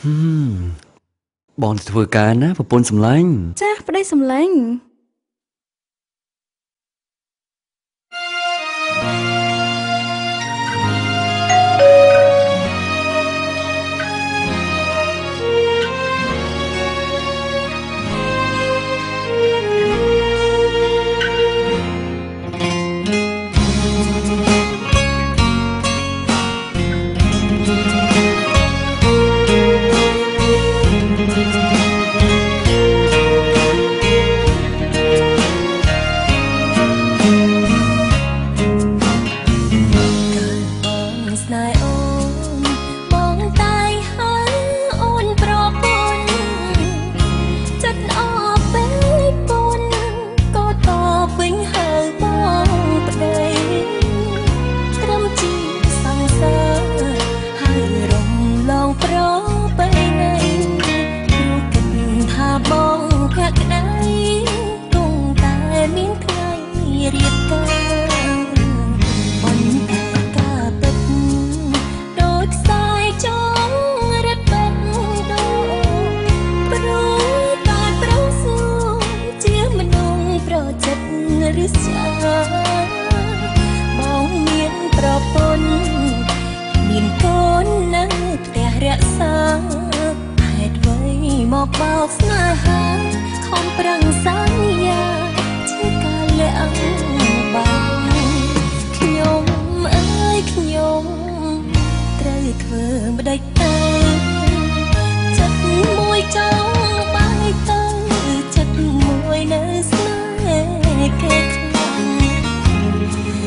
បងធ្វើការណាប្រពន្ធសម្លាញ់ចាស់ប្តីសម្លាញ់មកបោកស្នេហាខំប្រឹងសន្យាជាការលាក់បាំងខ្ញុំអើយខ្ញុំត្រូវធ្វើម្ដេចទៅចិត្តមួយចង់បាយទៅចិត្តមួយនៅស្នេហ៍គេខ្លាំង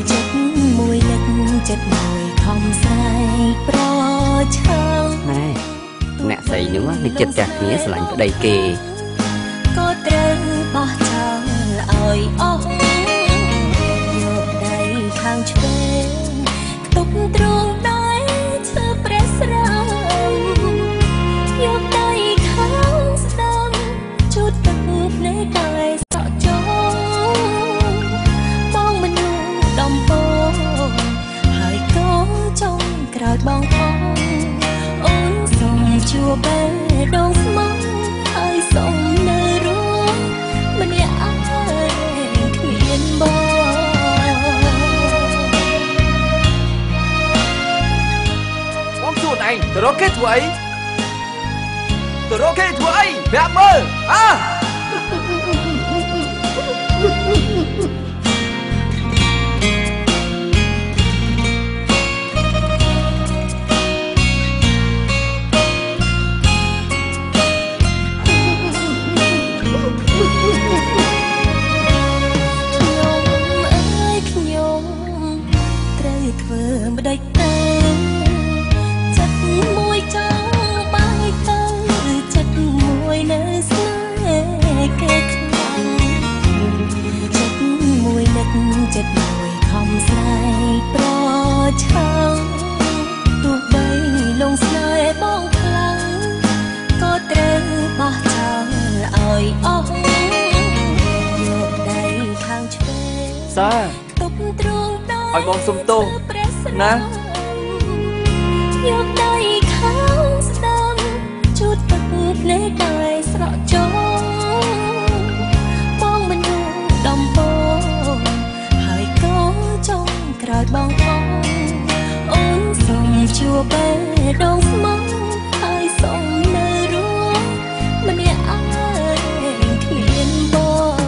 ចិត្តមួយនឹកចិត្តមួយខំស្រែកប្រឆាំងអ្នកស្រីនោះនេះចិត្តចាស់គ្នាស្រឡាញ់ប្តីគេក៏ត្រូវបោះចោលឲ្យអស់យកដៃខាងឆ្វេងខ្ទប់ទ្រូងដៃឈើព្រះស្រាំយកដៃខាងស្ដាំជូតទឹកភ្នែកកាយសក់ចោបងមនុស្សដំបងហើយក៏ចង់ក្រោយបងផងអូនសូមជួបបេះដូងស្មោះហើយសូមនៅរស់ម្នាក់ឯងគ្មានបងសួរឯងទៅរកគេធ្វើអីទៅរកគេធ្វើអីប្រាប់មើលធ្វើម្ដេចទៅចិត្តមួយចង់បាយទៅចិត្តមួយនៅស្នេហ៍គេខ្លាំងចិត្តមួយនឹកចិត្តមួយខំស្រែកប្រឆាំងទោះបីលងស្នេហ៍បងខ្លាំងក៏ត្រូវបោះចោលឲ្យអស់យកដៃខាងឆ្វេងសាទប់ទ្រូងដៃឲ្យបងសុំទោសណាយកដៃខាងស្ដាំជូតទឹកភ្នែកកាយស្រក់ចោបងមនុស្សដំបងហើយក៏ចង់ក្រោយបងផងអូនសូមជួបបេះដូងស្មោះហើយសូមនៅរស់ម្នាក់ឯងគ្មានបង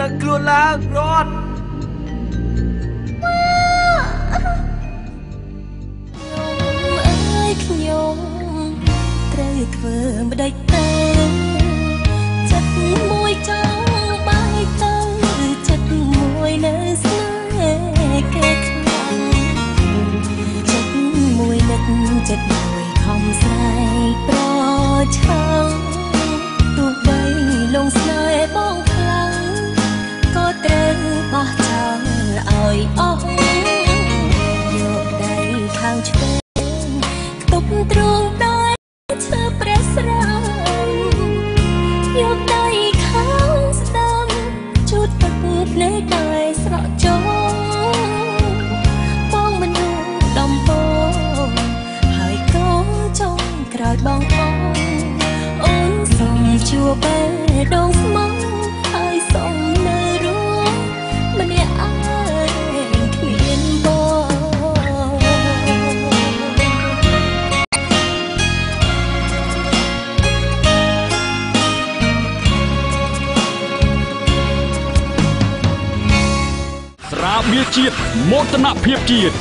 ដឹងខ្លួនឡើងរត់ខ្ញុំត្រូវធ្វើម្ដេចទៅចិត្តមួយចង់បាយទៅចិត្តមួយនៅស្នេហ៍គេខ្លាំងចិត្តមួយនឹកចិត្តមួយខំស្រែកប្រឆាំងទោះបីលងស្នេហ៍បងខ្លាំងក៏ត្រូវបោះចោលឲ្យអស់យកដៃខាងឆ្វេង ជួបបែដងស្មងហើយសុំនៅរស់ម្នាក់ឯងគ្មានបងស្រាបៀរជាតិមោទនភាពជាតិ